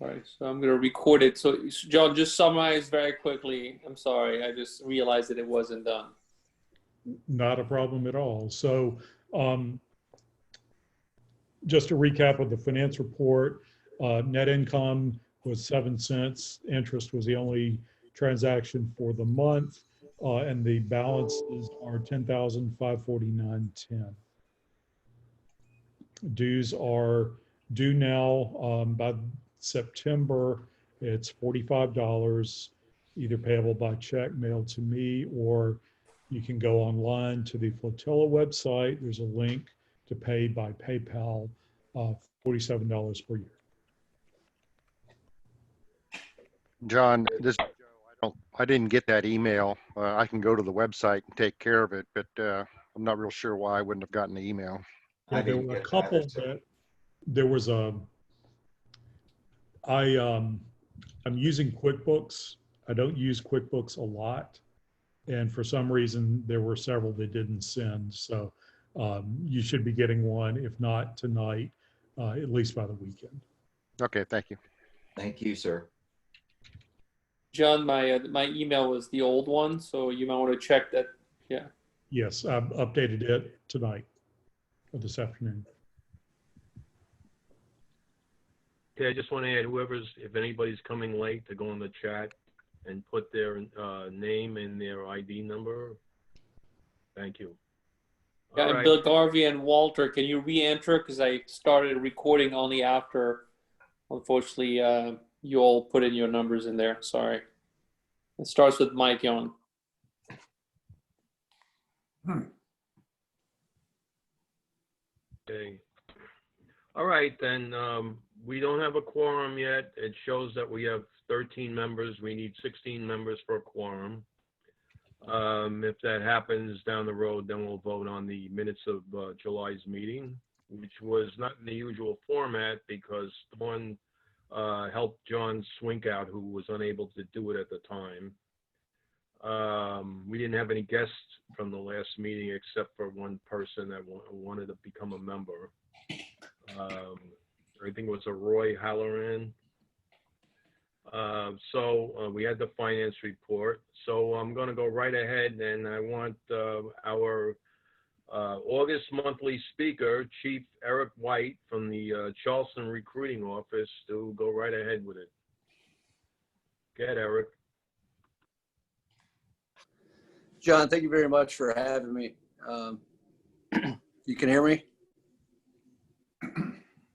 Sorry, so I'm going to record it. So, John, just summarize very quickly. I'm sorry, I just realized that it wasn't done. Not a problem at all. So just a recap of the finance report, net income was 7 cents. Interest was the only transaction for the month, and the balances are $10,549.10. Dues are due now by September. It's $45, either payable by check mailed to me, or you can go online to the Flotilla website. There's a link to pay by PayPal, $47 per year. John, this I didn't get that email. I can go to the website and take care of it, but I'm not real sure why I wouldn't have gotten the email. Yeah, there were a couple that there was I'm using QuickBooks. I don't use QuickBooks a lot. And for some reason, there were several that didn't send. So you should be getting one, if not tonight, at least by the weekend. Okay, thank you. Thank you, sir. John, my email was the old one, so you might want to check that. Yeah. Yes, I've updated it tonight or this afternoon. Okay, I just want to add, if anybody's coming late, to go in the chat and put their name and their ID number. Thank you. Yeah, and right. Bill Garvey and Walter, can you re-enter? Because I started recording only after, unfortunately, you all put in your numbers in there. Sorry. It starts with Mike Young. Okay. All right, then we don't have a quorum yet. It shows that we have 13 members. We need 16 members for a quorum. If that happens down the road, then we'll vote on the minutes of July's meeting, which was not in the usual format because one helped John Swink out, who was unable to do it at the time. We didn't have any guests from the last meeting except for one person that wanted to become a member. I think it was a Roy Halloran. So we had the finance report. So I'm going to go right ahead, and I want our August monthly speaker, Chief Eric White from the Charleston Recruiting Office, to go right ahead with it. Go ahead, Eric. John, thank you very much for having me. You can hear me?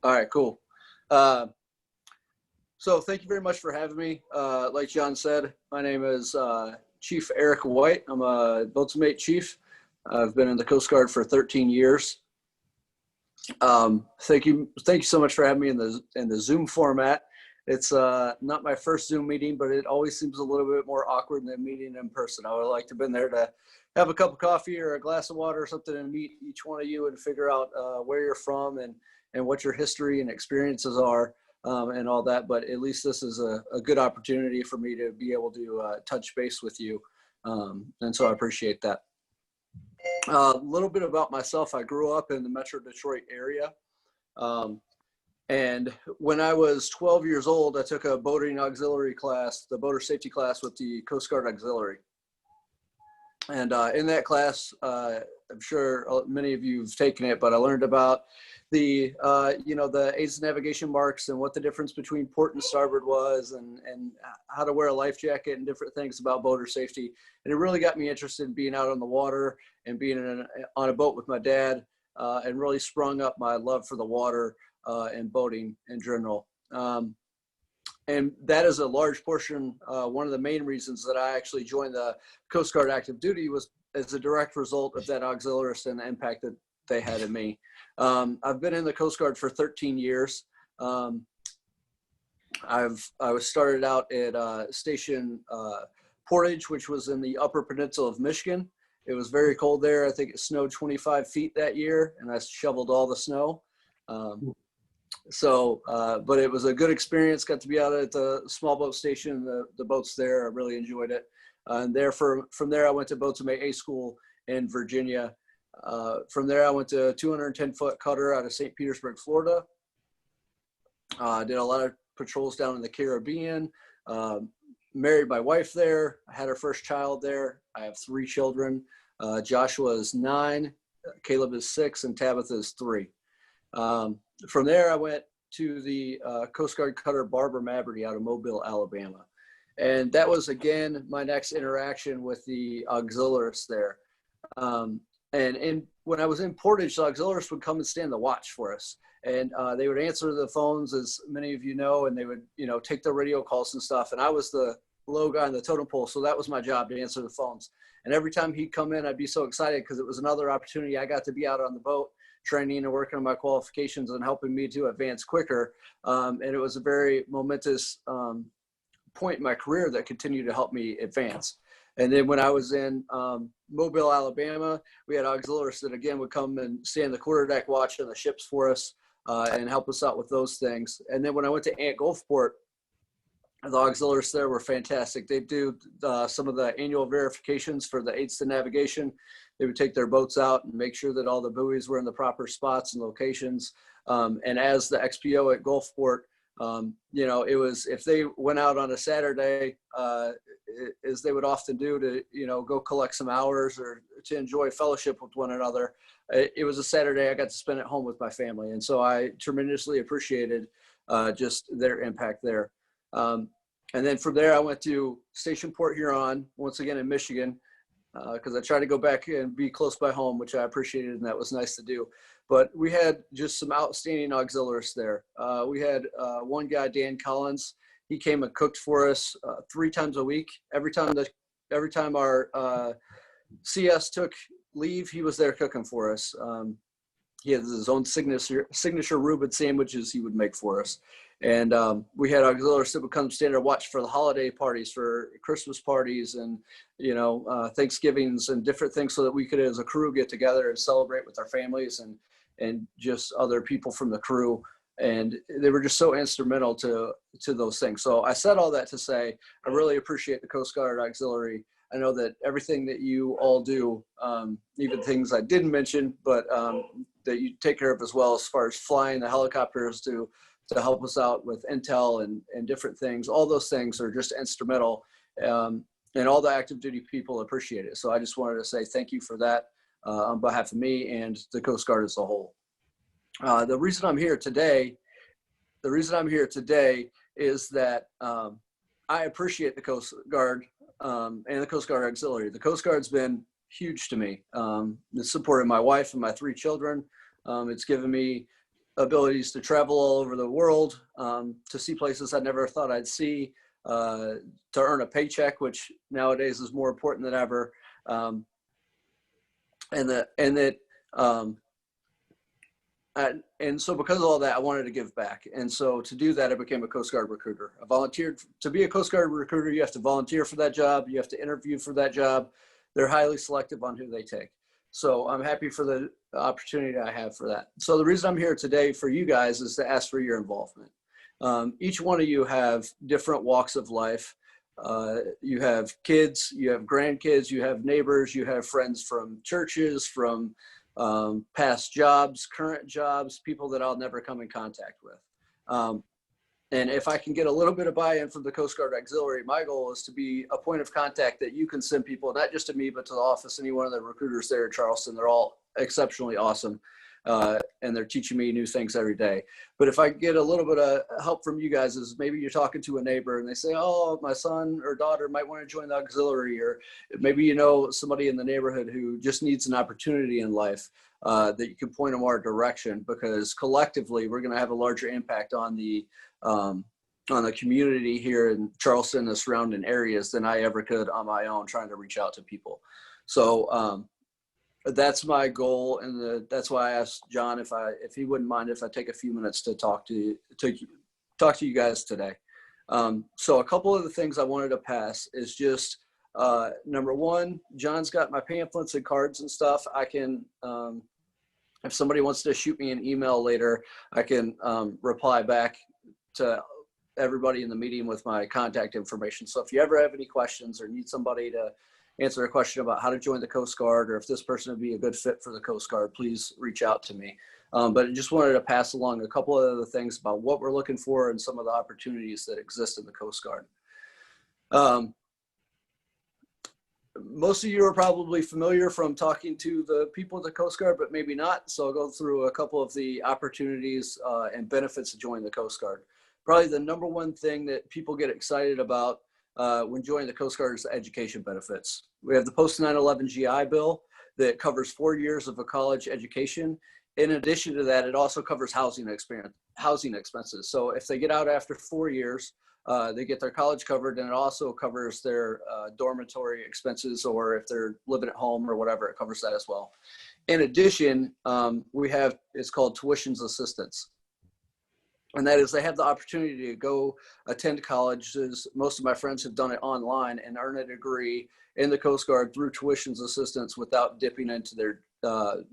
All right, cool. So thank you very much for having me. Like John said, my name is Chief Eric White. I'm a boatsmate chief. I've been in the Coast Guard for 13 years. Thank you so much for having me in the Zoom format. It's not my first Zoom meeting, but it always seems a little bit more awkward than meeting in person. I would like to have been there to have a cup of coffee or a glass of water or something and meet each one of you and figure out where you're from and what your history and experiences are and all that. But at least this is a good opportunity for me to be able to touch base with you. And so I appreciate that. A little bit about myself. I grew up in the Metro Detroit area. And when I was 12 years old, I took a boating auxiliary class, the boater safety class with the Coast Guard Auxiliary. And in that class, I'm sure many of you have taken it, but I learned about the, the aids navigation marks and what the difference between port and starboard was and how to wear a life jacket and different things about boater safety. And it really got me interested in being out on the water and being on a boat with my dad and really sprung up my love for the water and boating in general. And that is a large portion, one of the main reasons that I actually joined the Coast Guard active duty was as a direct result of that auxiliarist and the impact that they had in me. I've been in the Coast Guard for 13 years. I was started out at Station Portage, which was in the Upper Peninsula of Michigan. It was very cold there. I think it snowed 25 feet that year, and I shoveled all the snow. But it was a good experience. Got to be out at the small boat station, the boats there. I really enjoyed it. And from there, I went to Boatswain A School in Virginia. From there, I went to a 210-foot cutter out of St. Petersburg, Florida. Did a lot of patrols down in the Caribbean. Married my wife there. I had our first child there. I have 3 children. Joshua is 9, Caleb is 6, and Tabitha is 3. From there, I went to the Coast Guard cutter Barbara Maberty out of Mobile, Alabama. And that was, again, my next interaction with the auxiliarists there. And when I was in Portage, the auxiliarists would come and stand the watch for us. And they would answer the phones, as many of you know, and they would, take the radio calls and stuff. And I was the low guy on the totem pole, so that was my job, to answer the phones. And every time he'd come in, I'd be so excited because it was another opportunity. I got to be out on the boat training and working on my qualifications and helping me to advance quicker. And it was a very momentous point in my career that continued to help me advance. And then when I was in Mobile, Alabama, we had auxiliaries that, again, would come and stand the quarterdeck watch on the ships for us and help us out with those things. And then when I went to Ant Gulfport, the auxiliaries there were fantastic. They do some of the annual verifications for the aids to navigation. They would take their boats out and make sure that all the buoys were in the proper spots and locations. And as the XPO at Gulfport, it was, if they went out on a Saturday, as they would often do, to, go collect some hours or to enjoy fellowship with one another, it was a Saturday I got to spend at home with my family. And so I tremendously appreciated just their impact there. And then from there, I went to Station Port Huron, once again in Michigan, because I tried to go back and be close by home, which I appreciated, and that was nice to do. But we had just some outstanding auxiliaries there. We had one guy, Dan Collins. He came and cooked for us 3 times a week. Every time our CS took leave, he was there cooking for us. He had his own signature Reuben sandwiches he would make for us. And we had auxiliaries that would come stand and watch for the holiday parties, for Christmas parties, and Thanksgivings and different things, so that we could, as a crew, get together and celebrate with our families and just other people from the crew. And they were just so instrumental to those things. So I said all that to say I really appreciate the Coast Guard Auxiliary. I know that everything that you all do, even things I didn't mention, but that you take care of as well, as far as flying the helicopters to help us out with intel and different things. All those things are just instrumental, and all the active duty people appreciate it. So I just wanted to say thank you for that on behalf of me and the Coast Guard as a whole. The reason I'm here today is that I appreciate the Coast Guard and the Coast Guard Auxiliary. The Coast Guard's been huge to me. It's supported my wife and my 3 children. It's given me abilities to travel all over the world, to see places I never thought I'd see, to earn a paycheck, which nowadays is more important than ever. And so because of all that, I wanted to give back. And so to do that, I became a Coast Guard recruiter. I volunteered. To be a Coast Guard recruiter, you have to volunteer for that job. You have to interview for that job. They're highly selective on who they take. So I'm happy for the opportunity I have for that. So the reason I'm here today for you guys is to ask for your involvement. Each one of you have different walks of life. You have kids, you have grandkids, you have neighbors, you have friends from churches, from past jobs, current jobs, people that I'll never come in contact with. And if I can get a little bit of buy-in from the Coast Guard Auxiliary, my goal is to be a point of contact that you can send people, not just to me, but to the office, any one of the recruiters there in Charleston. They're all exceptionally awesome. And they're teaching me new things every day. But if I get a little bit of help from you guys, is maybe you're talking to a neighbor and they say, oh, my son or daughter might want to join the auxiliary, or maybe you know somebody in the neighborhood who just needs an opportunity in life, that you can point them our direction, because collectively we're going to have a larger impact on the community here in Charleston and the surrounding areas than I ever could on my own trying to reach out to people. So that's my goal, and that's why I asked John if he wouldn't mind if I take a few minutes to talk to you guys today. So a couple of the things I wanted to pass is just number one, John's got my pamphlets and cards and stuff. I can, if somebody wants to shoot me an email later, I can reply back to everybody in the meeting with my contact information. So if you ever have any questions or need somebody to answer a question about how to join the Coast Guard, or if this person would be a good fit for the Coast Guard, please reach out to me. But I just wanted to pass along a couple of other things about what we're looking for and some of the opportunities that exist in the Coast Guard. Most of you are probably familiar from talking to the people at the Coast Guard, but maybe not. So I'll go through a couple of the opportunities and benefits of joining the Coast Guard. Probably the number one thing that people get excited about when joining the Coast Guard is the education benefits. We have the post 9/11 GI Bill that covers 4 years of a college education. In addition to that, it also covers housing expenses. So if they get out after 4 years, they get their college covered, and it also covers their dormitory expenses, or if they're living at home or whatever, it covers that as well. In addition, we have, it's called tuitions assistance. And that is they have the opportunity to go attend colleges. Most of my friends have done it online and earn a degree in the Coast Guard through tuitions assistance without dipping into their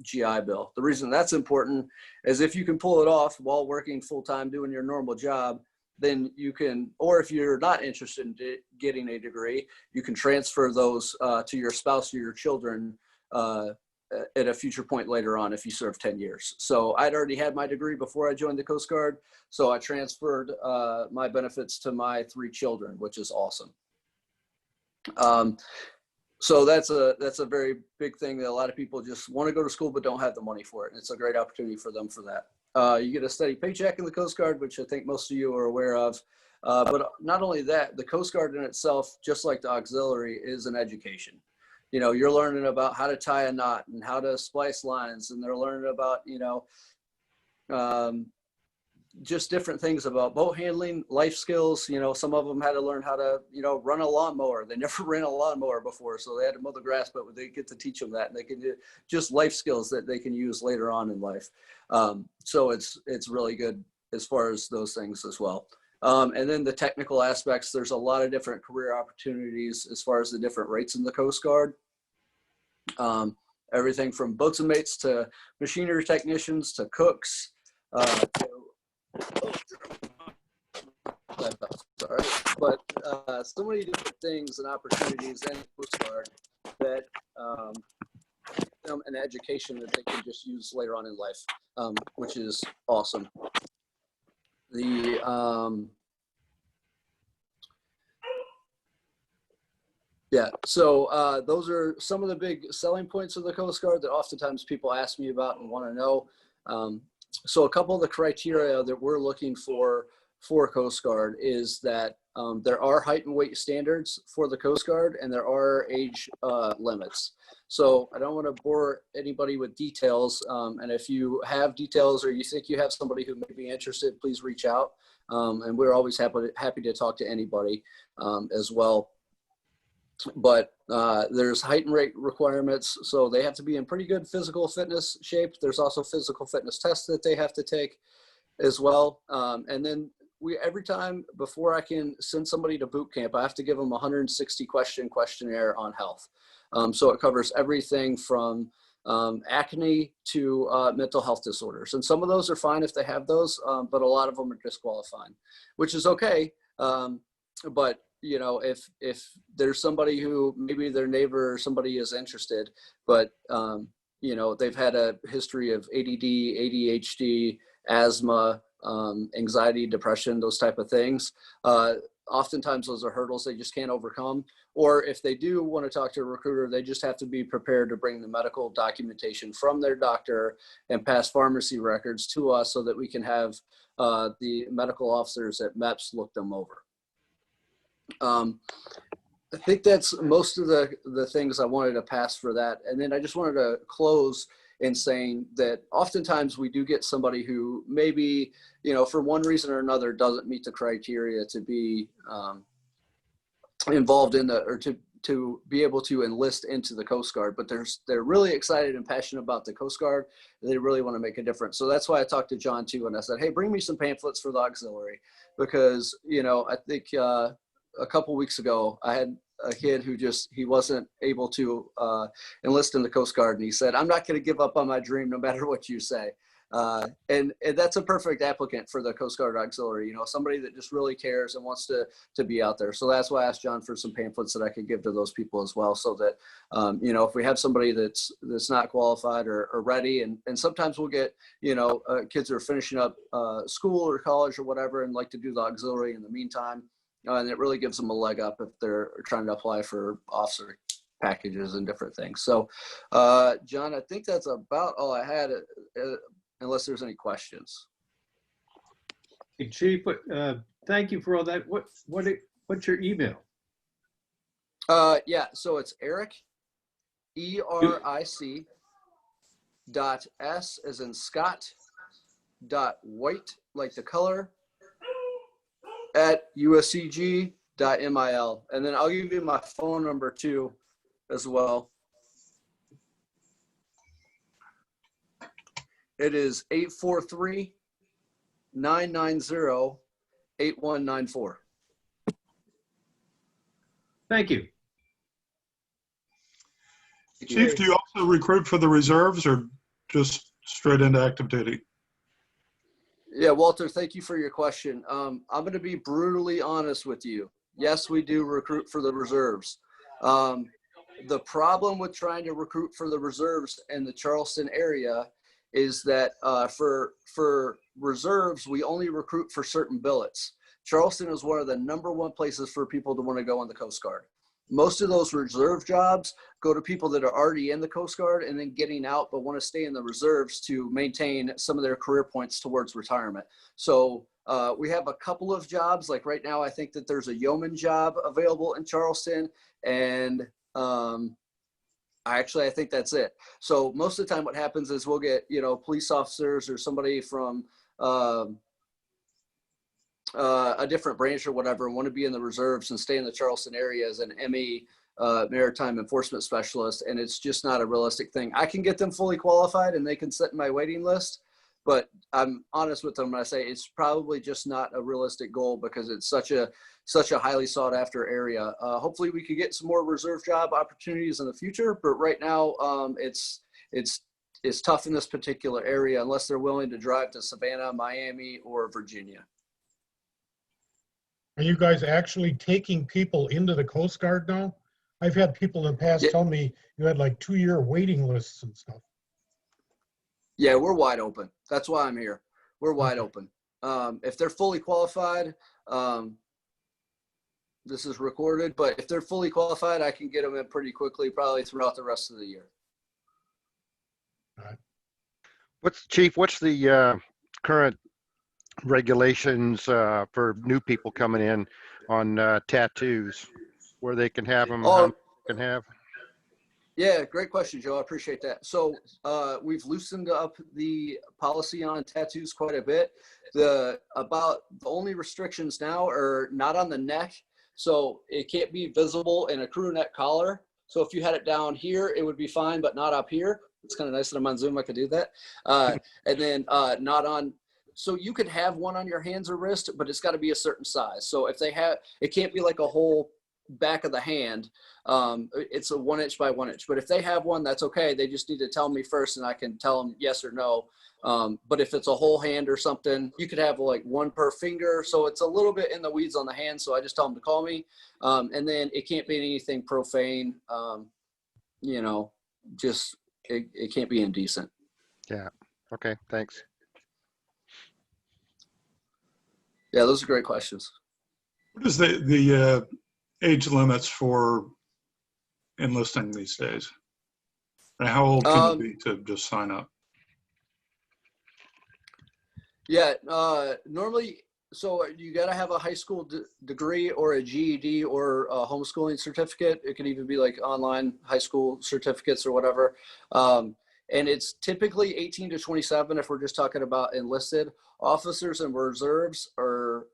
GI Bill. The reason that's important is if you can pull it off while working full-time doing your normal job, then you can, or if you're not interested in getting a degree, you can transfer those to your spouse or your children at a future point later on if you serve 10 years. So I'd already had my degree before I joined the Coast Guard, so I transferred my benefits to my 3 children, which is awesome. So that's a very big thing that a lot of people just want to go to school but don't have the money for it. And it's a great opportunity for them for that. You get a steady paycheck in the Coast Guard, which I think most of you are aware of. But not only that, the Coast Guard in itself, just like the auxiliary, is an education. You know, you're learning about how to tie a knot and how to splice lines, and they're learning about, you know, just different things about boat handling, life skills. You know, some of them had to learn how to, you know, run a lawnmower. They never ran a lawnmower before, so they had to mow the grass, but they get to teach them that, and they can do just life skills that they can use later on in life. So it's really good as far as those things as well. And then the technical aspects, there's a lot of different career opportunities as far as the different rates in the Coast Guard. Everything from boatswain mates to machinery technicians to cooks, sorry, but so many different things and opportunities in the Coast Guard that give them an education that they can just use later on in life, which is awesome. Yeah, so those are some of the big selling points of the Coast Guard that oftentimes people ask me about and want to know. So a couple of the criteria that we're looking for Coast Guard is that there are height and weight standards for the Coast Guard, and there are age limits. So I don't want to bore anybody with details. And if you have details or you think you have somebody who may be interested, please reach out. And we're always happy to talk to anybody as well. But there's height and weight requirements, so they have to be in pretty good physical fitness shape. There's also physical fitness tests that they have to take as well. And then every time before I can send somebody to boot camp, I have to give them a 160 question questionnaire on health. So it covers everything from acne to mental health disorders. And some of those are fine if they have those, but a lot of them are disqualifying, which is okay. But you know, if there's somebody who maybe their neighbor or somebody is interested, but you know, they've had a history of ADD, ADHD, asthma, anxiety, depression, those type of things. Oftentimes those are hurdles they just can't overcome. Or if they do want to talk to a recruiter, they just have to be prepared to bring the medical documentation from their doctor and pass pharmacy records to us so that we can have the medical officers at MEPS look them over. I think that's most of the things I wanted to pass for that. And then I just wanted to close in saying that oftentimes we do get somebody who maybe, you know, for one reason or another doesn't meet the criteria to be involved in or to be able to enlist into the Coast Guard, but they're really excited and passionate about the Coast Guard, and they really want to make a difference. So that's why I talked to John too, and I said, hey, bring me some pamphlets for the auxiliary, because, you know, I think a couple weeks ago, I had a kid who he wasn't able to enlist in the Coast Guard. And he said, I'm not going to give up on my dream no matter what you say. And that's a perfect applicant for the Coast Guard Auxiliary, you know, somebody that just really cares and wants to be out there. So that's why I asked John for some pamphlets that I could give to those people as well, so that, you know, if we have somebody that's not qualified or ready, and sometimes we'll get, you know, kids that are finishing up school or college or whatever and like to do the auxiliary in the meantime. And it really gives them a leg up if they're trying to apply for officer packages and different things. So, John, I think that's about all I had, unless there's any questions. Hey, Chief, thank you for all that. What's your email? Yeah, so it's Eric, ERIC, .S as in Scott, .White, like the color, at USCG.mil. And then I'll give you my phone number too, as well. It is 843-990-8194. Thank you. Chief, do you also recruit for the reserves or just straight into active duty? Yeah, Walter, thank you for your question. I'm going to be brutally honest with you. Yes, we do recruit for the reserves. The problem with trying to recruit for the reserves in the Charleston area is that for reserves, we only recruit for certain billets. Charleston is one of the #1 places for people to want to go in the Coast Guard. Most of those reserve jobs go to people that are already in the Coast Guard and then getting out, but want to stay in the reserves to maintain some of their career points towards retirement. So we have a couple of jobs. Like right now, I think that there's a yeoman job available in Charleston, and I think that's it. So most of the time what happens is we'll get, you know, police officers or somebody from a different branch or whatever and want to be in the reserves and stay in the Charleston area as an ME, maritime enforcement specialist. And it's just not a realistic thing. I can get them fully qualified and they can sit in my waiting list, but I'm honest with them when I say it's probably just not a realistic goal because it's such a highly sought after area. Hopefully we could get some more reserve job opportunities in the future, but right now it's tough in this particular area unless they're willing to drive to Savannah, Miami, or Virginia. Are you guys actually taking people into the Coast Guard now? I've had people in the past tell me you had like 2-year waiting lists and stuff. Yeah, we're wide open. That's why I'm here. We're wide open. If they're fully qualified, this is recorded, but if they're fully qualified, I can get them in pretty quickly, probably throughout the rest of the year. All right. What's the current regulations for new people coming in on tattoos, where they can have them, how many they can have? Yeah, great question, Joe. I appreciate that. So we've loosened up the policy on tattoos quite a bit. The only restrictions now are not on the neck. So it can't be visible in a crew neck collar. So if you had it down here, it would be fine, but not up here. It's kind of nice that I'm on Zoom. I could do that. And then not on. So you could have one on your hands or wrist, but it's got to be a certain size. So if they have, it can't be like a whole back of the hand. It's a 1 inch by 1 inch. But if they have one, that's okay. They just need to tell me first, and I can tell them yes or no. But if it's a whole hand or something, you could have like one per finger. So it's a little bit in the weeds on the hand. So I just tell them to call me. And then it can't be anything profane. You know, just it can't be indecent. Yeah. Okay. Thanks. Yeah, those are great questions. What is the age limits for enlisting these days? And how old can you be to just sign up? Yeah, normally, so you got to have a high school degree or a GED or a homeschooling certificate. It could even be like online high school certificates or whatever. And it's typically 18 to 27 if we're just talking about enlisted. Officers and reserves are,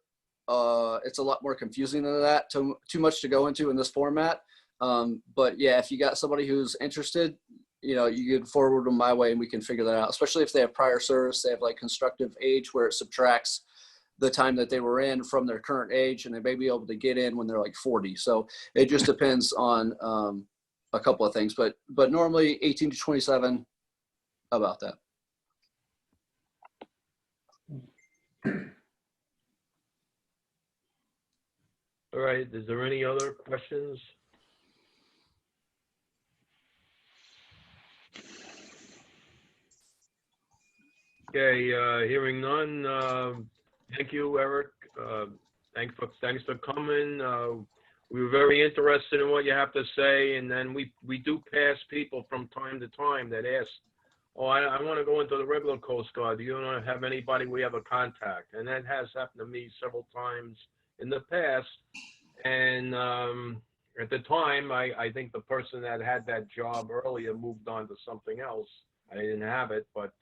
it's a lot more confusing than that. Too much to go into in this format. But yeah, if you got somebody who's interested, you know, you can forward them my way and we can figure that out, especially if they have prior service. They have like constructive age where it subtracts the time that they were in from their current age, and they may be able to get in when they're like 40. So it just depends on a couple of things, but normally 18 to 27, about that. All right, is there any other questions? Okay, hearing none, thank you, Eric. Thanks for coming. We were very interested in what you have to say, and then we do pass people from time to time that ask, oh, I want to go into the regular Coast Guard. Do you want to have anybody we have a contact? And that has happened to me several times in the past. And at the time, I think the person that had that job earlier moved on to something else. I didn't have it, but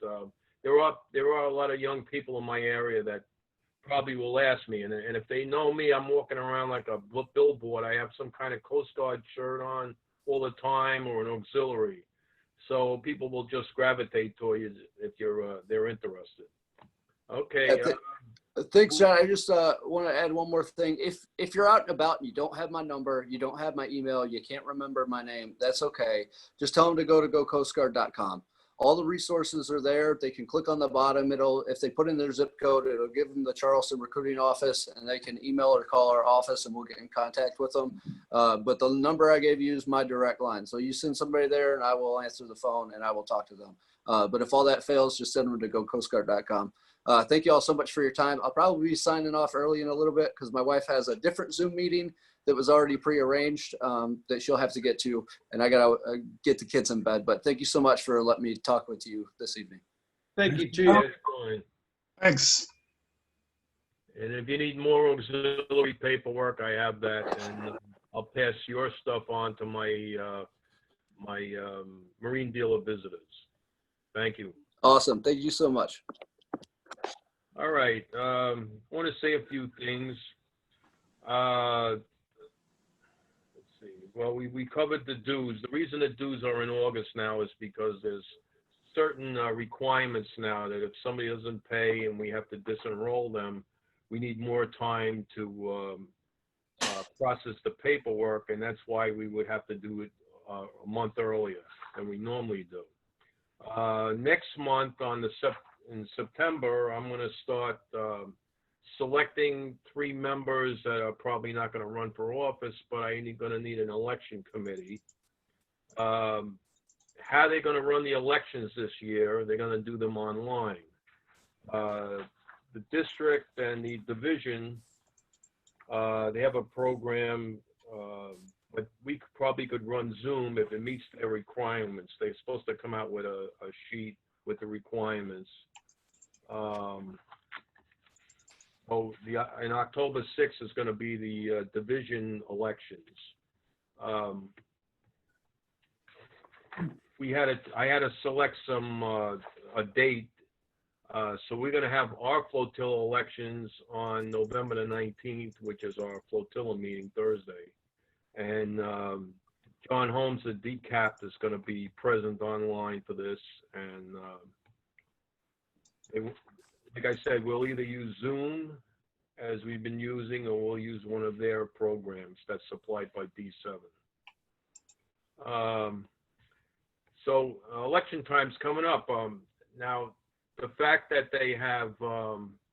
there are a lot of young people in my area that probably will ask me, and if they know me, I'm walking around like a billboard. I have some kind of Coast Guard shirt on all the time, or an auxiliary, so people will just gravitate toward you if they're interested. Okay. Thanks, John. I just want to add one more thing. If you're out and about and you don't have my number, you don't have my email, you can't remember my name, that's okay. Just tell them to go to gocoastguard.com. All the resources are there. They can click on the bottom. If they put in their zip code, it'll give them the Charleston recruiting office, and they can email or call our office and we'll get in contact with them. But the number I gave you is my direct line. So you send somebody there and I will answer the phone and I will talk to them. But if all that fails, just send them to gocoastguard.com. Thank you all so much for your time. I'll probably be signing off early in a little bit because my wife has a different Zoom meeting that was already prearranged that she'll have to get to, and I gotta get the kids in bed. But thank you so much for letting me talk with you this evening. Thank you, Chief. That's fine. Thanks. And if you need more auxiliary paperwork, I have that, and I'll pass your stuff on to my Marine dealer visitors. Thank you. Awesome. Thank you so much. All right. I want to say a few things. Let's see. Well, we covered the dues. The reason the dues are in August now is because there's certain requirements now that if somebody doesn't pay and we have to disenroll them, we need more time to process the paperwork, and that's why we would have to do it a month earlier than we normally do. Next month in September, I'm going to start selecting 3 members that are probably not going to run for office, but I'm going to need an election committee. How they're going to run the elections this year, they're going to do them online. The district and the division, they have a program, but we probably could run Zoom if it meets their requirements. They're supposed to come out with a sheet with the requirements. In October 6th is going to be the division elections. I had to select a date. So we're going to have our Flotilla elections on November the 19th, which is our Flotilla meeting Thursday. And John Holmes, the DCAP, is going to be present online for this. And like I said, we'll either use Zoom as we've been using, or we'll use one of their programs that's supplied by D7. So election time's coming up. Now, the fact that they have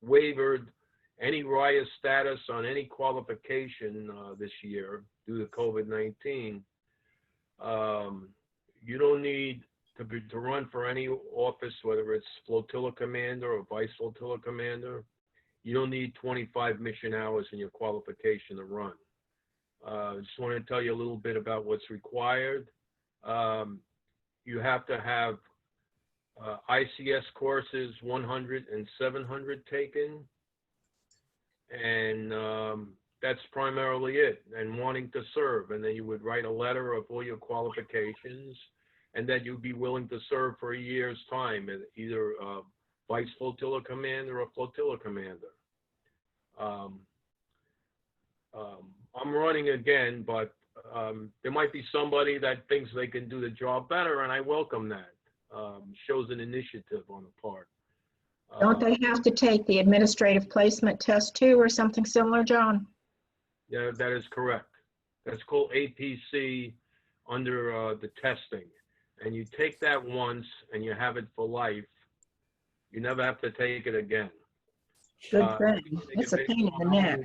waived any RIA status on any qualification this year due to COVID-19, you don't need to run for any office, whether it's flotilla commander or vice flotilla commander. You don't need 25 mission hours in your qualification to run. I just want to tell you a little bit about what's required. You have to have ICS courses 100 and 700 taken, and that's primarily it, and wanting to serve. And then you would write a letter of all your qualifications, and that you'd be willing to serve for a year's time, either vice flotilla commander or flotilla commander. I'm running again, but there might be somebody that thinks they can do the job better, and I welcome that. Shows an initiative on the part. Don't they have to take the administrative placement test too, or something similar, John? Yeah, that is correct. That's called APC under the testing. And you take that once and you have it for life. You never have to take it again. Good thing. It's a pain in the neck.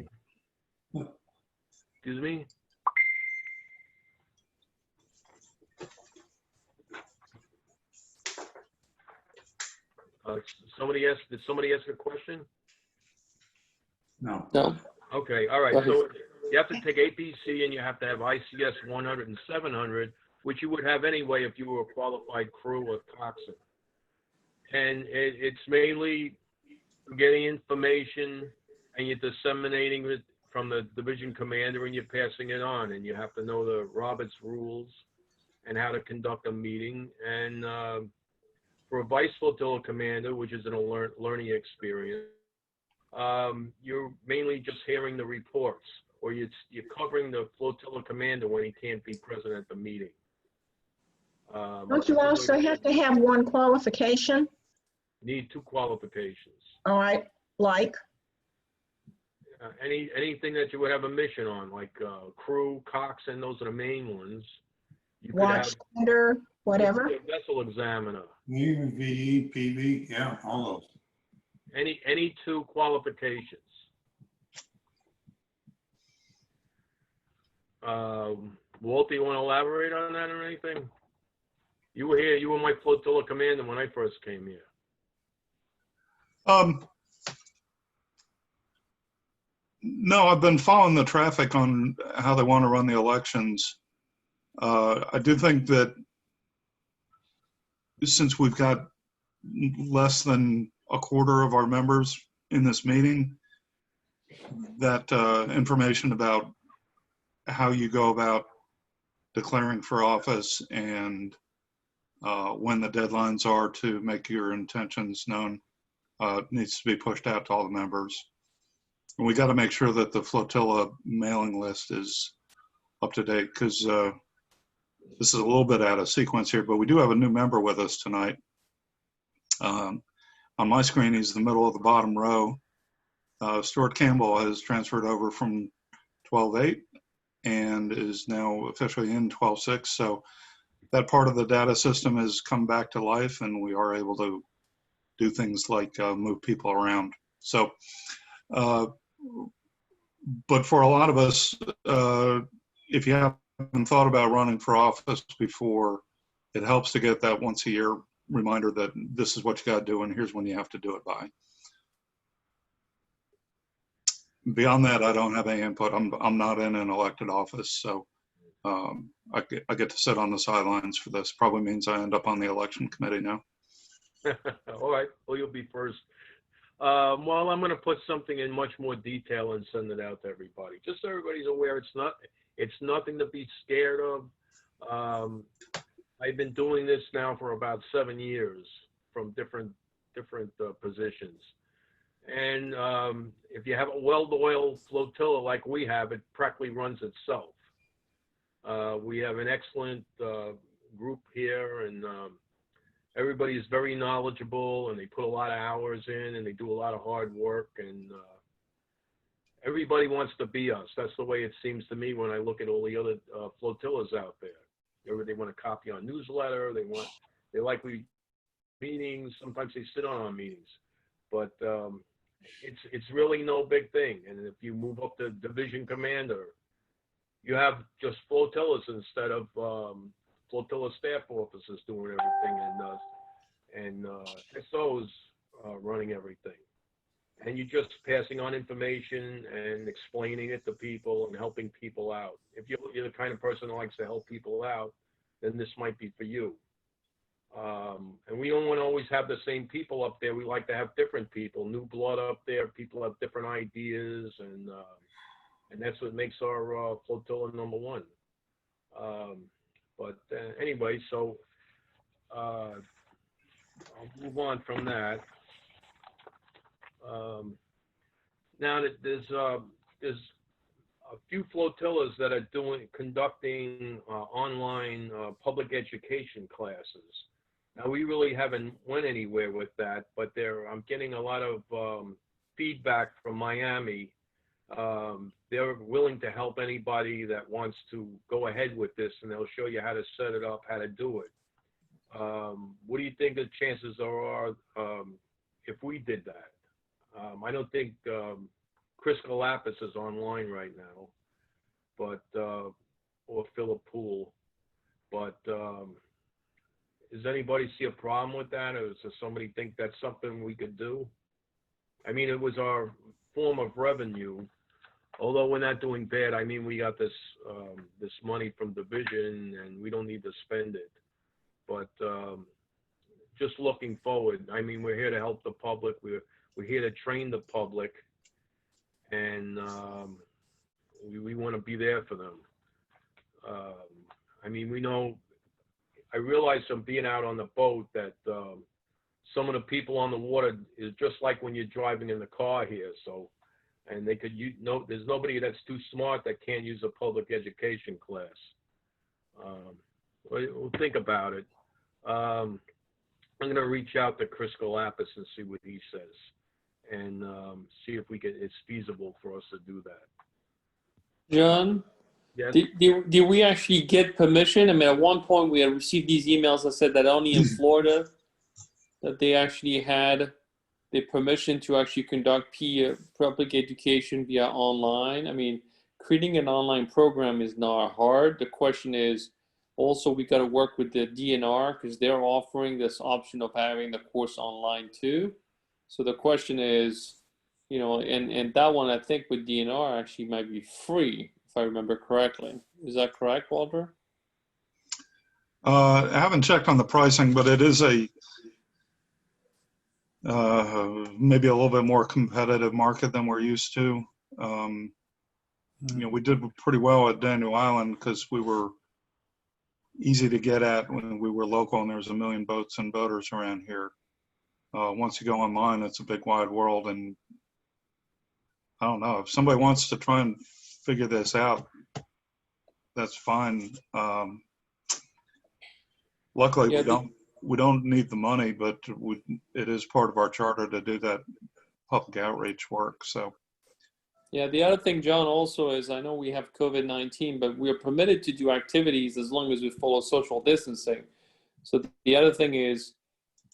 Excuse me? Did somebody ask a question? No. No? Okay, all right. Go ahead. So you have to take APC and you have to have ICS 100 and 700, which you would have anyway if you were a qualified crew or coxswain. And it's mainly getting information and you're disseminating it from the division commander and you're passing it on. And you have to know the Roberts rules and how to conduct a meeting. And for a vice flotilla commander, which is a learning experience, you're mainly just hearing the reports, or you're covering the flotilla commander when he can't be present at the meeting. Don't you also have to have one qualification? Need 2 qualifications. All right, like? Anything that you would have a mission on, like crew, coxswain, those are the main ones. You could Watch, tender, whatever? Vessel examiner. Even VE, PV, yeah, all those. Any 2 qualifications. Walter, you want to elaborate on that or anything? You were here. You were my flotilla commander when I first came here. No, I've been following the traffic on how they want to run the elections. I do think that since we've got less than a quarter of our members in this meeting, that information about how you go about declaring for office and when the deadlines are to make your intentions known needs to be pushed out to all the members. And we got to make sure that the flotilla mailing list is up to date, because this is a little bit out of sequence here, but we do have a new member with us tonight. On my screen, he's the middle of the bottom row. Stuart Campbell has transferred over from 12.8 and is now officially in 12.6. So that part of the data system has come back to life, and we are able to do things like move people around. So, but for a lot of us, if you haven't thought about running for office before, it helps to get that once a year reminder that this is what you got to do and here's when you have to do it by. Beyond that, I don't have any input. I'm not in an elected office, so I get to sit on the sidelines for this. Probably means I end up on the election committee now. All right. Well, you'll be first. Well, I'm going to put something in much more detail and send it out to everybody, just so everybody's aware. It's nothing to be scared of. I've been doing this now for about 7 years from different positions. And if you have a well-oiled flotilla like we have, it practically runs itself. We have an excellent group here, and everybody is very knowledgeable, and they put a lot of hours in, and they do a lot of hard work, and everybody wants to be us. That's the way it seems to me when I look at all the other flotillas out there. They want to copy our newsletter. They like meetings. Sometimes they sit on our meetings, but it's really no big thing. And if you move up to division commander, you have just flotillas instead of flotilla staff officers doing everything, and SOs running everything. And you're just passing on information and explaining it to people and helping people out. If you're the kind of person that likes to help people out, then this might be for you. And we don't want to always have the same people up there. We like to have different people, new blood up there. People have different ideas, and that's what makes our flotilla #1. But anyway, so I'll move on from that. Now that there's a few flotillas that are conducting online public education classes. Now we really haven't went anywhere with that, but I'm getting a lot of feedback from Miami. They're willing to help anybody that wants to go ahead with this, and they'll show you how to set it up, how to do it. What do you think the chances are if we did that? I don't think Chris Galapis is online right now, but or Philip Poole. But does anybody see a problem with that, or does somebody think that's something we could do? I mean, it was our form of revenue. Although we're not doing bad, I mean, we got this this money from division, and we don't need to spend it. But just looking forward, I mean, we're here to help the public. We're here to train the public, and we want to be there for them. I mean, we know. I realize from being out on the boat that some of the people on the water is just like when you're driving in the car here. So, and they could there's nobody that's too smart that can't use a public education class. We'll think about it. I'm going to reach out to Chris Galapis and see what he says, and see if it's feasible for us to do that. John, Yes. did we actually get permission? I mean, at one point we had received these emails that said that only in Florida that they actually had the permission to actually conduct public education via online. I mean, creating an online program is not hard. The question is also we got to work with the DNR because they're offering this option of having the course online too. So the question is, you know, and that one I think with DNR actually might be free, if I remember correctly. Is that correct, Walter? I haven't checked on the pricing, but it is a maybe a little bit more competitive market than we're used to. You know, we did pretty well at Daniel Island because we were easy to get at when we were local, and there's a million boats and boaters around here. Once you go online, it's a big wide world, and I don't know, if somebody wants to try and figure this out, that's fine. Luckily, Yeah, we don't need the money, but it is part of our charter to do that public outreach work. So, yeah, the other thing, John, also is I know we have COVID-19, but we are permitted to do activities as long as we follow social distancing. So the other thing is,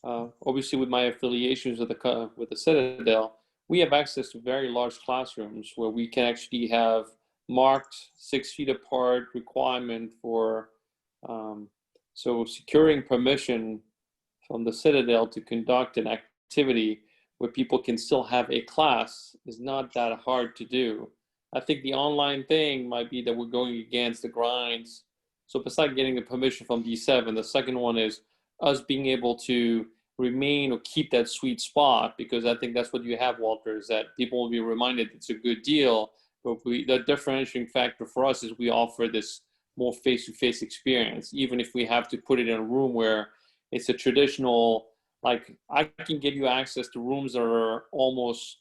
obviously with my affiliations with the Citadel, we have access to very large classrooms where we can actually have marked 6 feet apart requirement for, so securing permission from the Citadel to conduct an activity where people can still have a class is not that hard to do. I think the online thing might be that we're going against the grinds. So besides getting the permission from D7, the second one is us being able to remain or keep that sweet spot, because I think that's what you have, Walter, is that people will be reminded it's a good deal, but the differentiating factor for us is we offer this more face-to-face experience, even if we have to put it in a room where it's a traditional, like I can give you access to rooms that are almost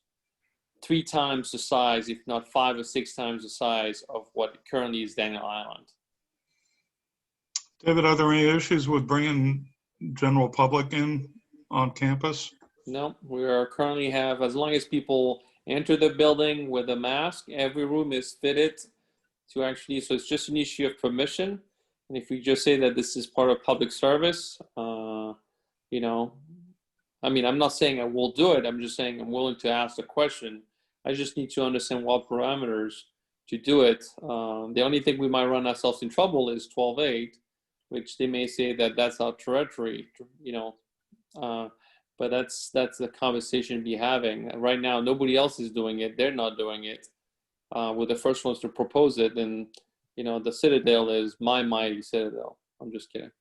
3 times the size, if not 5 or 6 times the size of what currently is Daniel Island. David, are there any issues with bringing general public in on campus? No, we are currently have, as long as people enter the building with a mask, every room is fitted to actually, so it's just an issue of permission. And if we just say that this is part of public service, you know, I mean, I'm not saying I will do it. I'm just saying I'm willing to ask the question. I just need to understand what parameters to do it. The only thing we might run ourselves in trouble is 12.8, which they may say that that's our territory, you know. But that's the conversation to be having. Right now, nobody else is doing it. They're not doing it. We're the first ones to propose it, and you know, the Citadel is my mighty Citadel. I'm just kidding.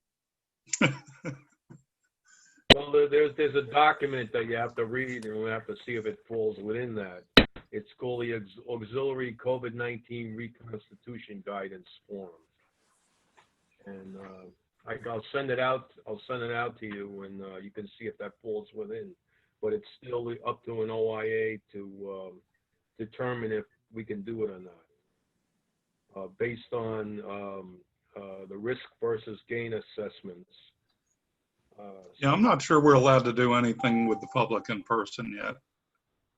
Well, there's a document that you have to read, and we have to see if it falls within that. It's called the Auxiliary COVID-19 Reconstitution Guidance Forum, and I'll send it out. I'll send it out to you, and you can see if that falls within. But it's still up to an OIA to determine if we can do it or not, based on the risk versus gain assessments. Yeah, I'm not sure we're allowed to do anything with the public in person yet.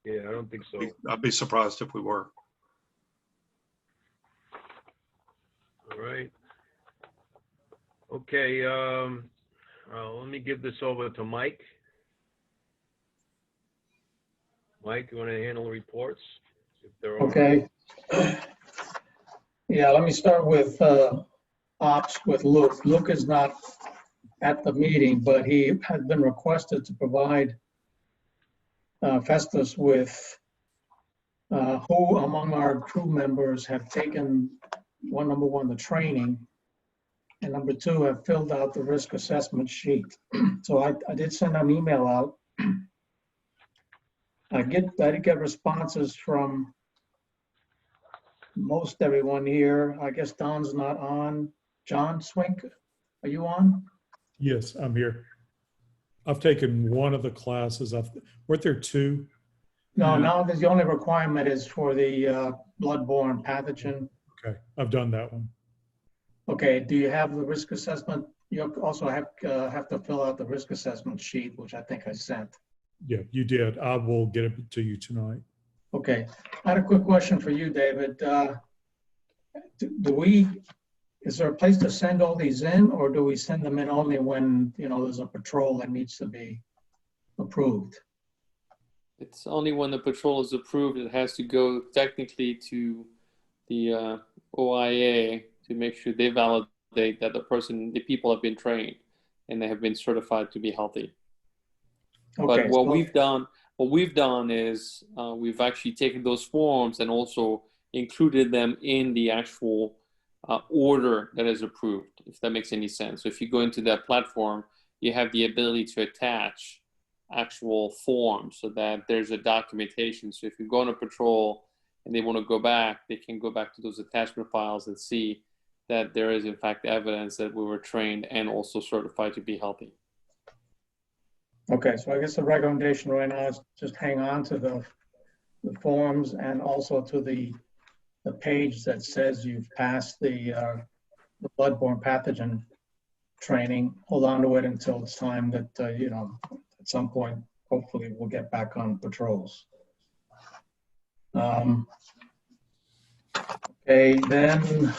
Yeah, I don't think so. I'd be surprised if we were. All right. Okay, let me give this over to Mike. Mike, you want to handle the reports? If they're Okay. Yeah, let me start with ops with Luke. Luke is not at the meeting, but he has been requested to provide Festus with who among our crew members have taken number one, the training, and number two, have filled out the risk assessment sheet. So I did send an email out. I did get responses from most everyone here. I guess Don's not on. John Swink, are you on? Yes, I'm here. I've taken one of the classes. Weren't there two? No, now there's the only requirement is for the bloodborne pathogen. Okay, I've done that one. Okay, do you have the risk assessment? You also have to fill out the risk assessment sheet, which I think I sent. Yeah, you did. I will get it to you tonight. Okay, I had a quick question for you, David. Is there a place to send all these in, or do we send them in only when, there's a patrol that needs to be approved? It's only when the patrol is approved, it has to go technically to the OIA to make sure they validate that the people have been trained and they have been certified to be healthy. Okay, but what we've done is we've actually taken those forms and also included them in the actual order that is approved, if that makes any sense. So if you go into that platform, you have the ability to attach actual forms so that there's a documentation. So if you go on a patrol and they want to go back, they can go back to those attachment files and see that there is in fact evidence that we were trained and also certified to be healthy. Okay, so I guess the recommendation right now is just hang on to the forms and also to the page that says you've passed the bloodborne pathogen training. Hold on to it until it's time that, at some point, hopefully we'll get back on patrols. Okay, then,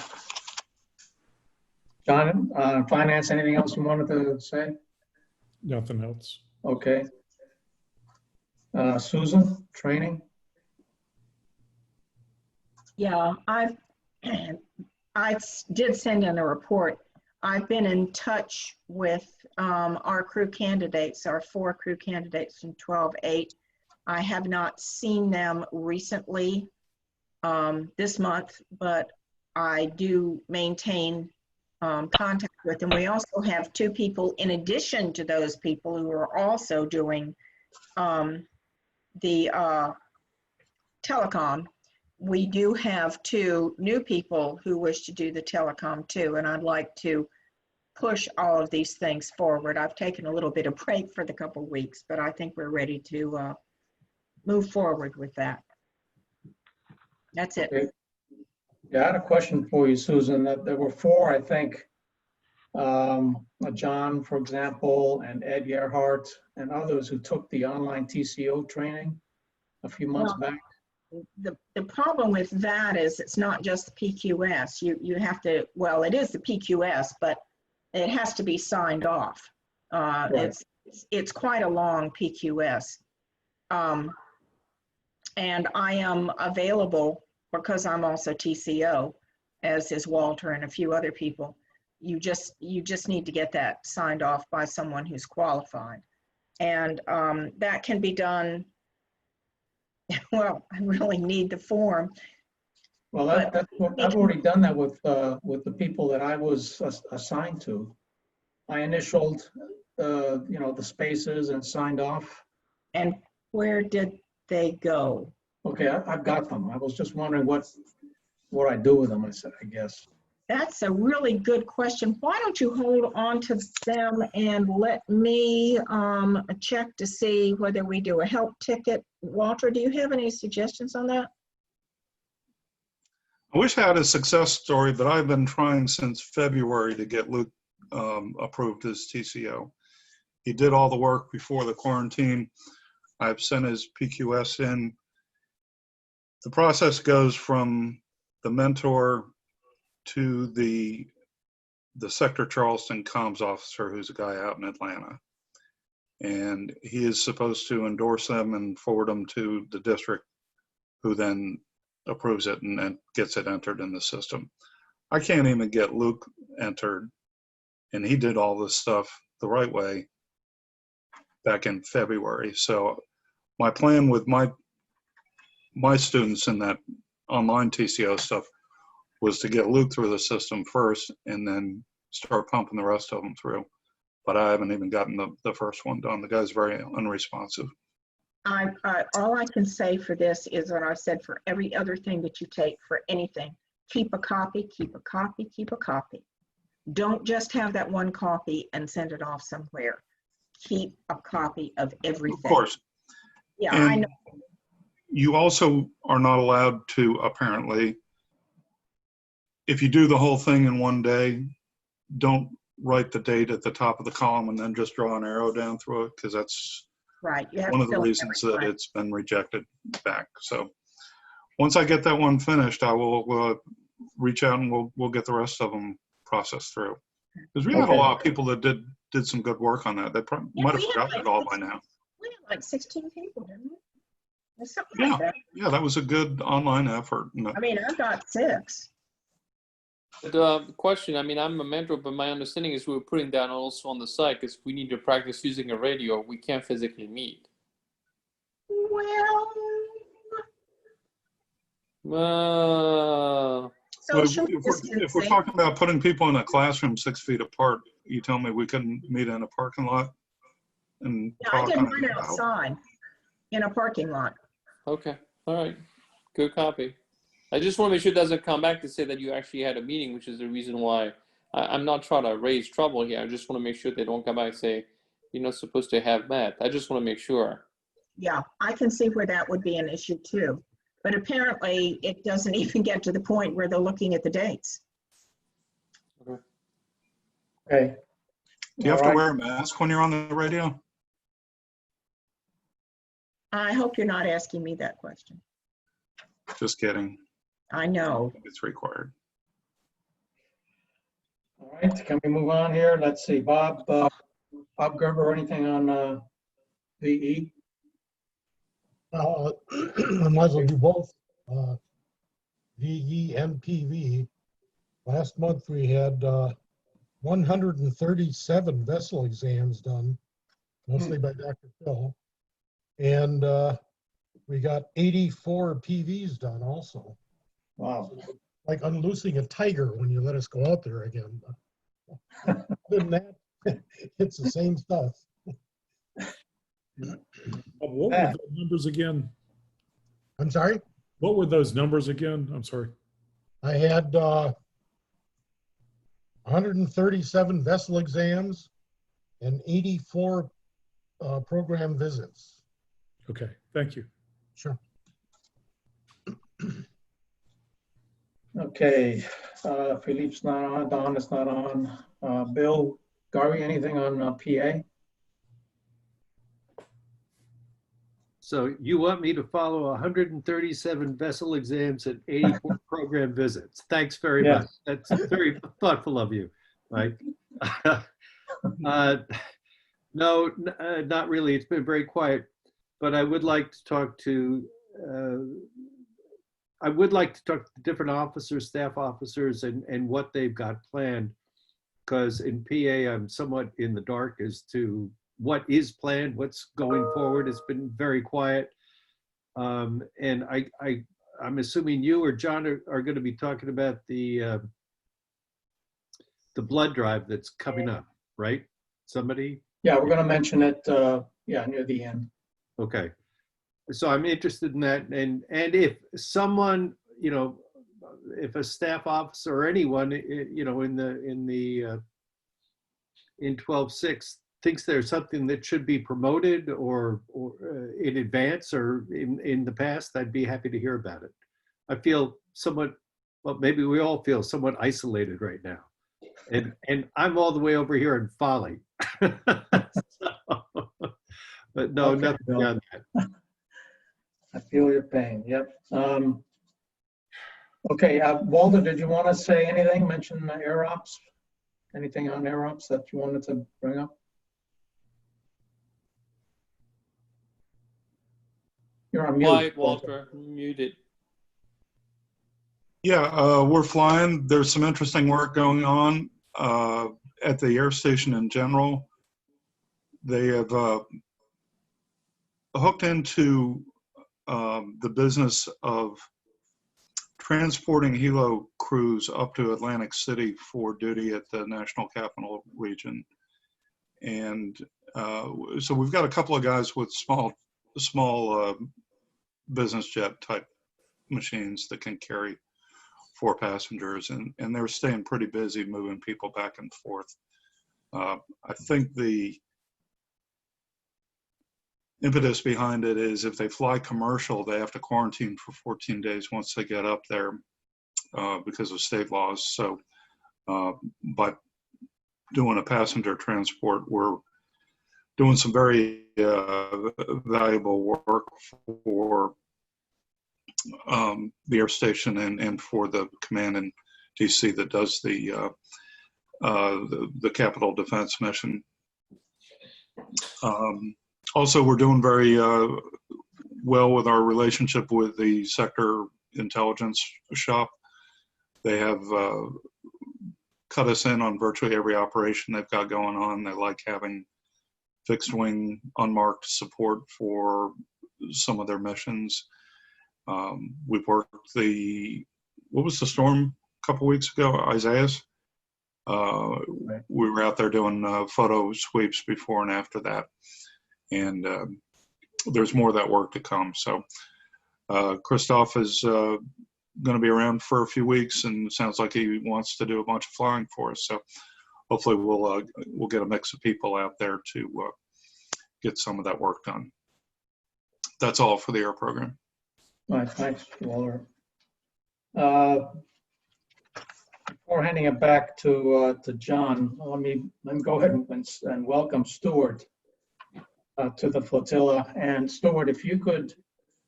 John, finance, anything else you wanted to say? Nothing else. Okay. Susan, training? Yeah, I did send in a report. I've been in touch with our crew candidates, our 4 crew candidates from 12-8. I have not seen them recently this month, but I do maintain contact with them. We also have 2 people in addition to those people who are also doing the telecom. We do have 2 new people who wish to do the telecom too, and I'd like to push all of these things forward. I've taken a little bit of break for the couple of weeks, but I think we're ready to move forward with that. That's it. Okay. Yeah, I had a question for you, Susan. There were 4, I think, John, for example, and Ed Gerhardt, and others who took the online TCO training a few months back. The problem with that is it's not just the PQS. You have to, well, it is the PQS, but it has to be signed off. Right. It's quite a long PQS. And I am available because I'm also TCO, as is Walter and a few other people. You just need to get that signed off by someone who's qualified. And that can be done. Well, I really need the form. Well, I've already done that with the people that I was assigned to. I initialed, the spaces and signed off. And where did they go? Okay, I've got them. I was just wondering what I do with them, I guess. That's a really good question. Why don't you hold on to them and let me check to see whether we do a help ticket. Walter, do you have any suggestions on that? I wish I had a success story, but I've been trying since February to get Luke approved as TCO. He did all the work before the quarantine. I've sent his PQS in. The process goes from the mentor to the Sector Charleston comms officer, who's a guy out in Atlanta. and he is supposed to endorse them and forward them to the district, who then approves it and then gets it entered in the system. I can't even get Luke entered, and he did all this stuff the right way back in February. So my plan with my students in that online TCO stuff was to get Luke through the system first and then start pumping the rest of them through. But I haven't even gotten the first one done. The guy's very unresponsive. All I can say for this is what I've said for every other thing that you take for anything. Keep a copy, keep a copy, keep a copy. Don't just have that one copy and send it off somewhere. Keep a copy of everything. Of course. Yeah, And I know. you also are not allowed to, apparently, if you do the whole thing in one day, don't write the date at the top of the column and then just draw an arrow down through it, because that's Right. You have one to of the fill in reasons every that time. it's been rejected back. So once I get that one finished, I will reach out and we'll get the rest of them processed through. Because we had a Okay. lot of people that did some good work on that. They Yeah, might have we had forgotten like it all by 16 now. We had like 16 people, didn't we? Or something like that. Yeah, that was a good online effort. I mean, I've got 6. The question, I mean, I'm a mentor, but my understanding is we were putting that also on the site because we need to practice using a radio. We can't physically meet. Well, If social we're distancing. talking about putting people in a classroom 6 feet apart, you tell me we couldn't meet in a parking lot and Yeah, I talk did on mine outside in a parking lot. Okay, all right, good copy. I just want to make sure it doesn't come back to say that you actually had a meeting, which is the reason why I'm not trying to raise trouble here. I just want to make sure they don't come back and say you're not supposed to have met. I just want to make sure. Yeah, I can see where that would be an issue too. But apparently it doesn't even get to the point where they're looking at the dates. Okay. Do you have All to right. wear a mask when you're on the radio? I hope you're not asking me that question. Just kidding. I know. It's required. All right, can we move on here? Let's see, Bob Gerber, anything on VE? I might as well do both, VE and PV. Last month we had 137 vessel exams done, mostly by Dr. Phil. And we got 84 PVs done also. Wow. Like unloosing a tiger when you let us go out there again. Other than that, it's the same stuff. What were the numbers again? I'm sorry? What were those numbers again? I'm sorry. I had 137 vessel exams and 84 program visits. Okay, thank you. Sure. Okay, Philippe's not on, Don is not on. Bill, Garvey, anything on PA? So you want me to follow 137 vessel exams and 84 program visits. Thanks very Yes. much. That's very thoughtful of you, Mike. No, not really. It's been very quiet, but I would like to talk to different officers, staff officers, and what they've got planned. Because in PA, I'm somewhat in the dark as to what is planned, what's going forward. It's been very quiet. And I'm assuming you or John are going to be talking about the blood drive that's coming up, right? Somebody? Yeah, we're going to mention it, yeah, near the end. Okay. So I'm interested in that. And if someone, you know, if a staff officer or anyone, you know, in 12.6 thinks there's something that should be promoted or in advance or in the past, I'd be happy to hear about it. I feel somewhat, well, maybe we all feel somewhat isolated right now. And I'm all the way over here in Folly. But no, Okay, nothing Bill. beyond that. I feel your pain, yep. Okay, Walter, did you want to say anything, mention air ops? Anything on air ops that you wanted to bring up? You're on mute. Quiet, Walter, muted. Yeah, we're flying. There's some interesting work going on at the air station in general. They have hooked into the business of transporting helo crews up to Atlantic City for duty at the National Capital Region. And so we've got a couple of guys with small business jet type machines that can carry 4 passengers, and they're staying pretty busy moving people back and forth. I think the impetus behind it is if they fly commercial, they have to quarantine for 14 days once they get up there because of state laws. So by doing a passenger transport, we're doing some very valuable work for the air station and for the command in DC that does the Capitol Defense mission. Also, we're doing very well with our relationship with the sector intelligence shop. They have cut us in on virtually every operation they've got going on. They like having fixed wing unmarked support for some of their missions. We've worked what was the storm a couple weeks ago? Isaiah's. We were out there doing photo sweeps before and after that. And there's more of that work to come. So Christoph is going to be around for a few weeks, and it sounds like he wants to do a bunch of flying for us. So hopefully we'll get a mix of people out there to get some of that work done. That's all for the air program. Nice, thanks, Walter. Before handing it back to John, let me go ahead and welcome Stuart to the Flotilla. And Stuart, if you could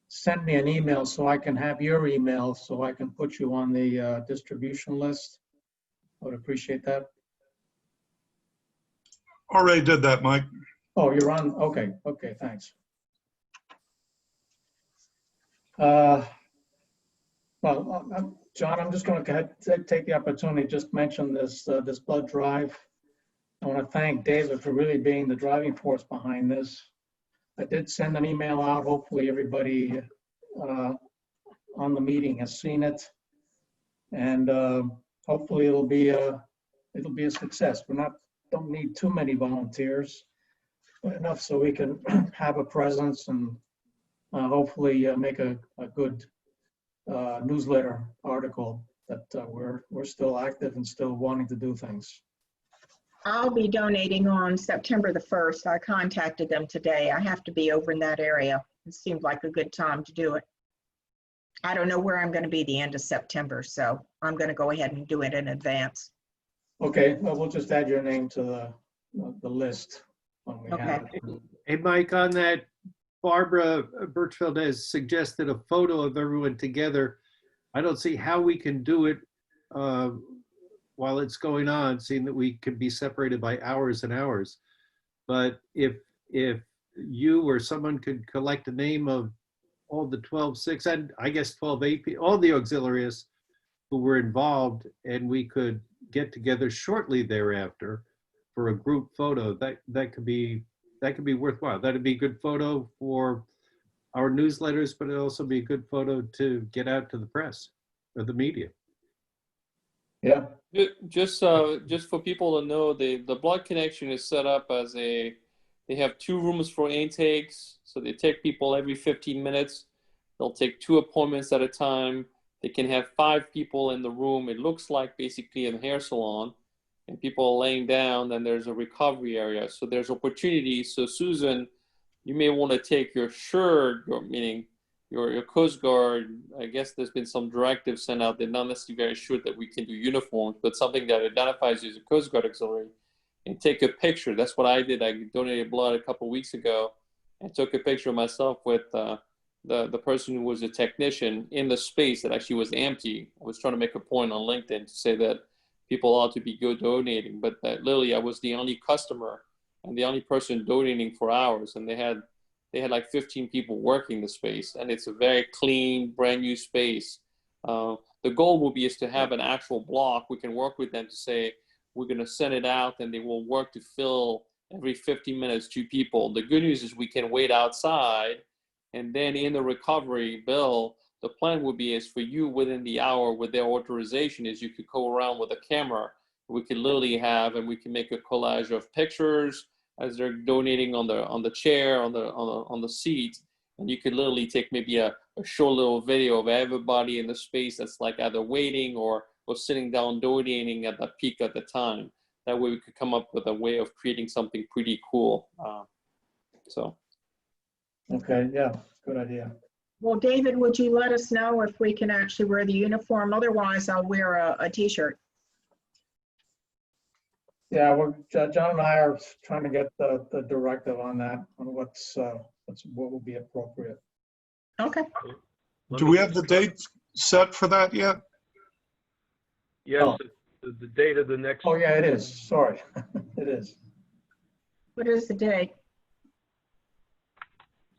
send me an email so I can have your email so I can put you on the distribution list, I would appreciate that. Already did that, Mike. Oh, you're on, okay, thanks. Well, John, I'm just going to take the opportunity to just mention this blood drive. I want to thank David for really being the driving force behind this. I did send an email out. Hopefully everybody on the meeting has seen it, and hopefully it'll be a success. Don't need too many volunteers, but enough so we can have a presence and hopefully make a good newsletter article that we're still active and still wanting to do things. I'll be donating on September the 1st. I contacted them today. I have to be over in that area. It seemed like a good time to do it. I don't know where I'm going to be the end of September, so I'm going to go ahead and do it in advance. Okay, well, we'll just add your name to the list when we have it. Hey, Mike, on that, Barbara Birchfield has suggested a photo of everyone together. I don't see how we can do it while it's going on, seeing that we could be separated by hours and hours. But if you or someone could collect the name of all the 12-6 and I guess 12-8, all the auxiliaries who were involved, and we could get together shortly thereafter for a group photo, that could be worthwhile. That'd be a good photo for our newsletters, but it'd also be a good photo to get out to the press or the media. Yeah. Just for people to know, the blood connection is set up as they have 2 rooms for intakes. So they take people every 15 minutes. They'll take 2 appointments at a time. They can have 5 people in the room. It looks like basically a hair salon, and people are laying down. Then there's a recovery area. So there's opportunity. So Susan, you may want to take your shirt, meaning your Coast Guard. I guess there's been some directives sent out. They're not necessarily very sure that we can do uniforms, but something that identifies you as a Coast Guard auxiliary, and take a picture. That's what I did. I donated blood a couple of weeks ago and took a picture of myself with the person who was a technician in the space that actually was empty. I was trying to make a point on LinkedIn to say that people ought to be good donating, but literally I was the only customer and the only person donating for hours, and they had they had like 15 people working the space, and it's a very clean, brand new space. The goal will be is to have an actual block. We can work with them to say, we're going to send it out, and they will work to fill every 15 minutes 2 people. The good news is we can wait outside, and then in the recovery, Bill, the plan would be is for you within the hour with their authorization is you could go around with a camera. We could literally have, and we can make a collage of pictures as they're donating on the chair, on the seat, and you could literally take maybe a short little video of everybody in the space that's like either waiting or sitting down donating at the peak at the time. That way we could come up with a way of creating something pretty cool. Okay, yeah, good idea. Well, David, would you let us know if we can actually wear the uniform? Otherwise, I'll wear a t-shirt. Yeah, John and I are trying to get the directive on that, on what will be appropriate. Okay. Do we have the date set for that yet? Yes, Oh. the date of the next. Oh, yeah, it is. Sorry. It is. What is the date?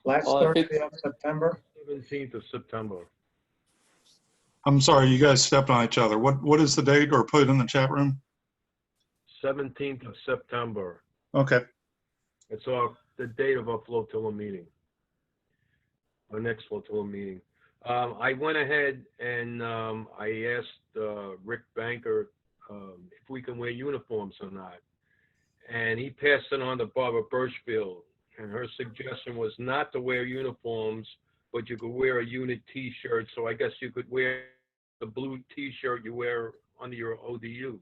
Last Well, if Thursday of September. 17th of September. I'm sorry, you guys stepped on each other. What is the date, or put it in the chat room? 17th of September. Okay. It's the date of our Flotilla meeting. Our next Flotilla meeting. I went ahead and I asked Rick Banker if we can wear uniforms or not. And he passed it on to Barbara Birchfield. And her suggestion was not to wear uniforms, but you could wear a unit T-shirt. So I guess you could wear the blue T-shirt you wear under your ODUs.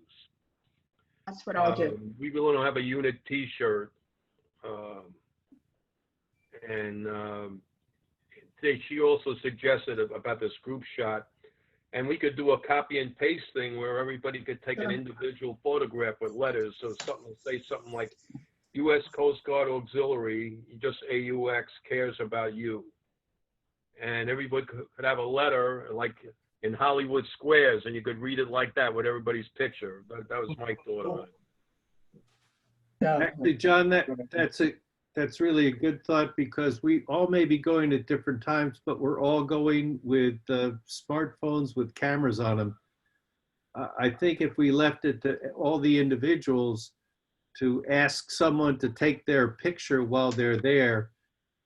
That's what I'll do. We really don't have a unit T-shirt. She also suggested about this group shot. And we could do a copy and paste thing where everybody could take an individual photograph with letters. So say something like, U.S. Coast Guard Auxiliary, just AUX cares about you. And everybody could have a letter like in Hollywood Squares, and you could read it like that with everybody's picture. That was my thought on it. Yeah. Actually, John, that's really a good thought, because we all may be going at different times, but we're all going with smartphones with cameras on them. I think if we left it to all the individuals to ask someone to take their picture while they're there,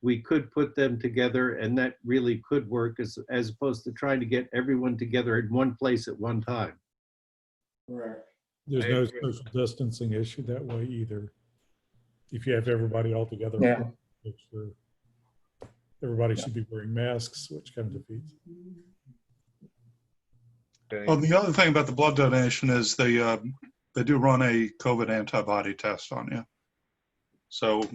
we could put them together, and that really could work as opposed to trying to get everyone together in one place at one time. Correct. There's I no agree. social distancing issue that way either. If you have everybody all together, Yeah. picture, everybody should be wearing masks, which kind of defeats. Okay. Well, the other thing about the blood donation is they do run a COVID antibody test on you. So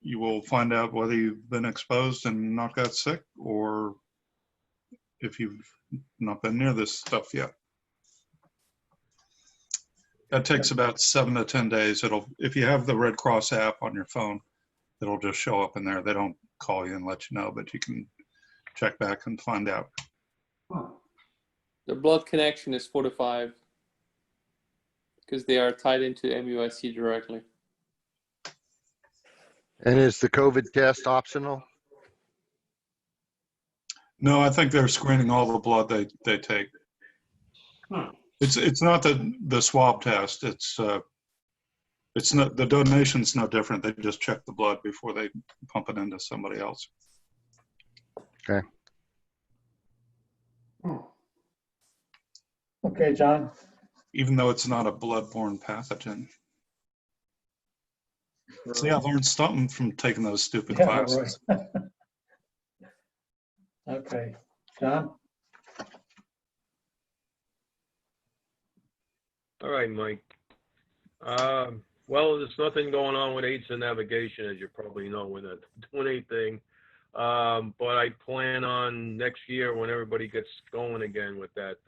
you will find out whether you've been exposed and not got sick, or if you've not been near this stuff yet. That takes about 7 to 10 days. If you have the Red Cross app on your phone, it'll just show up in there. They don't call you and let you know, but you can check back and find out. The blood connection is 4 to 5 because they are tied into MUSC directly. And is the COVID test optional? No, I think they're screening all the blood they take. It's not the swab test. It's not, the donation's no different. They just check the blood before they pump it into somebody else. Okay. Okay, John. Even though it's not a bloodborne pathogen. See, I learned something from taking those stupid Yeah, classes. right. Okay, John? All right, Mike. Well, there's nothing going on with AIDS and navigation, as you probably know. We're not doing anything. But I plan on next year, when everybody gets going again with that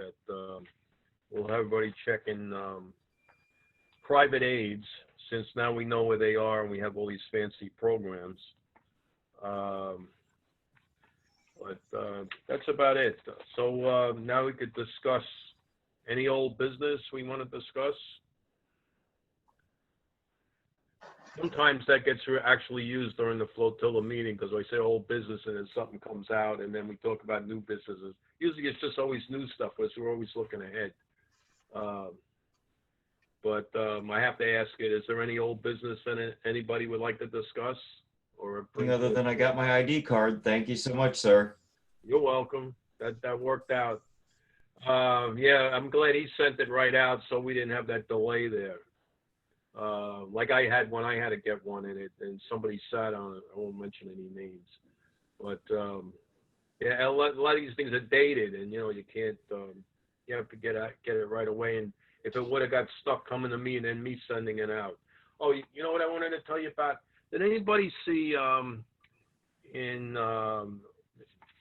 we'll have everybody checking private aids, since now we know where they are and we have all these fancy programs. But that's about it. So now we could discuss any old business we want to discuss. Sometimes that gets actually used during the Flotilla meeting because I say old business and then something comes out and then we talk about new businesses. Usually it's just always new stuff because we're always looking ahead. But I have to ask it, is there any old business in it anybody would like to discuss? Or Other than I got my ID card. Thank you so much, sir. You're welcome. That worked out. Yeah, I'm glad he sent it right out so we didn't have that delay there. Like I had when I had to get one in it and somebody sat on it. I won't mention any names. But yeah, a lot of these things are dated and you know, you can't, you have to get it right away. And if it would have got stuck coming to me and then me sending it out. Oh, you know what I wanted to tell you about? Did anybody see in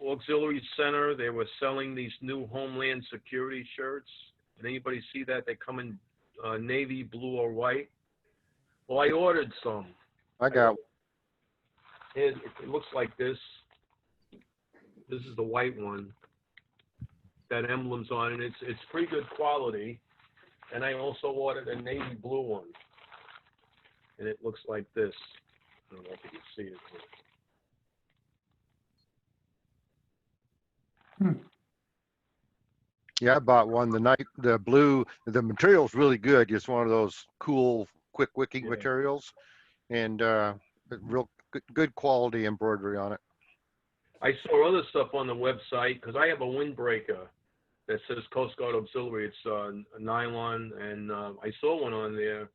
Auxiliary Center, they were selling these new Homeland Security shirts? Did anybody see that? They come in navy, blue, or white. Well, I ordered some. I got. It looks like this. This is the white one. That emblem's on it. It's pretty good quality. And I also ordered a navy blue one. And it looks like this. I don't know if you can see it. Yeah, I bought one the blue. The material's really good. Just one of those cool, quick wicking materials, and real good quality embroidery on it. I saw other stuff on the website because I have a windbreaker that says Coast Guard Auxiliary. It's a nylon, and I saw one on there.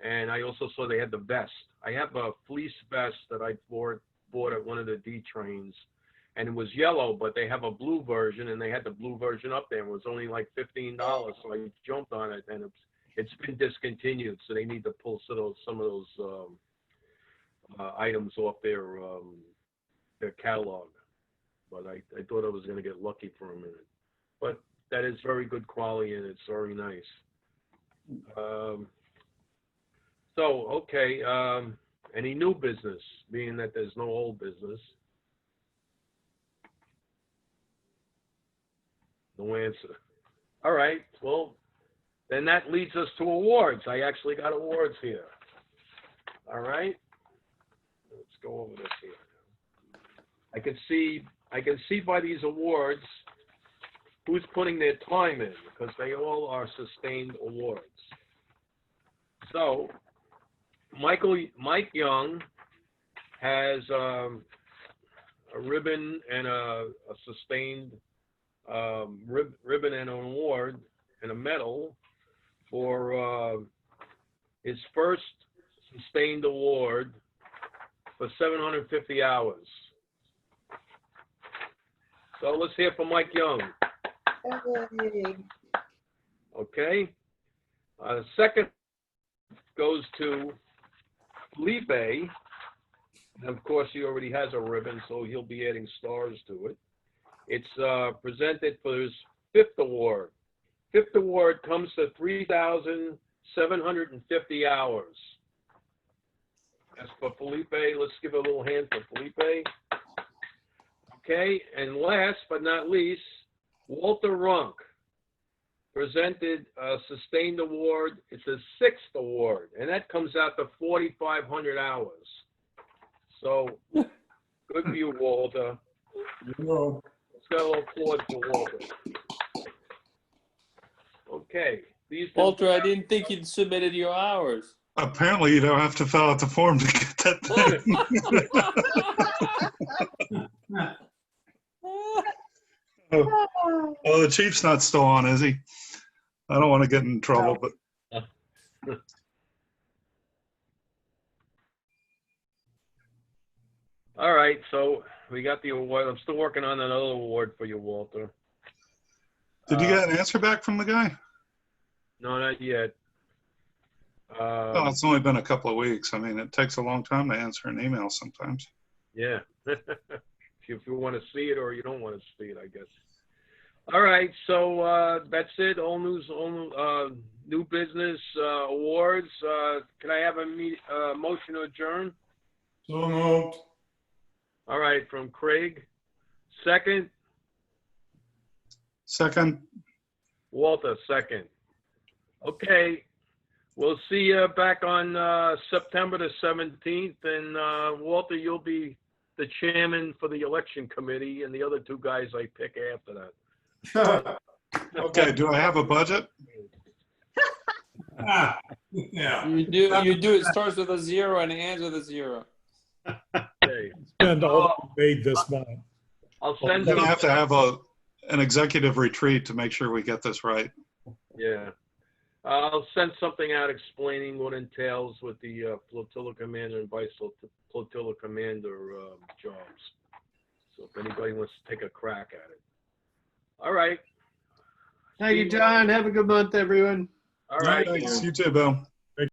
And I also saw they had the vest. I have a fleece vest that I bought at one of the D trains, and it was yellow, but they have a blue version, and they had the blue version up there. It was only like $15, so I jumped on it, and it's been discontinued, so they need to pull some of those items off their catalog. But I thought I was going to get lucky for a minute. But that is very good quality, and it's very nice. So, okay, any new business, being that there's no old business? No answer. All right, well, then that leads us to awards. I actually got awards here. All right, let's go over this here. I can see by these awards who's putting their time in because they all are sustained awards. So, Mike Young has a ribbon and a sustained ribbon and an award and a medal for his first sustained award for 750 hours. So let's hear from Mike Young. Okay. Second goes to Felipe, and of course he already has a ribbon, so he'll be adding stars to it. It's presented for his fifth award. Fifth award comes to 3,750 hours. That's for Felipe. Let's give a little hand for Felipe. Okay, and last but not least, Walter Runk presented a sustained award. It's a sixth award, and that comes out to 4,500 hours. So, good for you, Walter. No. Let's get a little applause for Walter. Okay. Walter, I didn't think you'd submitted your hours. Apparently, you don't have to fill out the form to get that thing. Oh, the chief's not still on, is he? I don't want to get in trouble, but. All right, so we got the award. I'm still working on another award for you, Walter. Did you get an answer back from the guy? No, not yet. Well, it's only been a couple of weeks. I mean, it takes a long time to answer an email sometimes. Yeah. If you want to see it or you don't want to see it, I guess. All right, so that's it. All news, all new business awards. Can I have a motion to adjourn? So moved. All right, from Craig. Second? Second. Walter, second. Okay. We'll see you back on September the 17th. And Walter, you'll be the chairman for the election committee, and the other two guys I pick after that. Okay, do I have a budget? Yeah. You do. It starts with a 0 and ends with a 0. Okay. And all made this month. I'll We're send gonna you. have to have an executive retreat to make sure we get this right. Yeah. I'll send something out explaining what entails with the flotilla commander and vice flotilla commander jobs. So if anybody wants to take a crack at it. All right. Thank you, John. Have a good month, everyone. All right. Thanks. You too, Bill.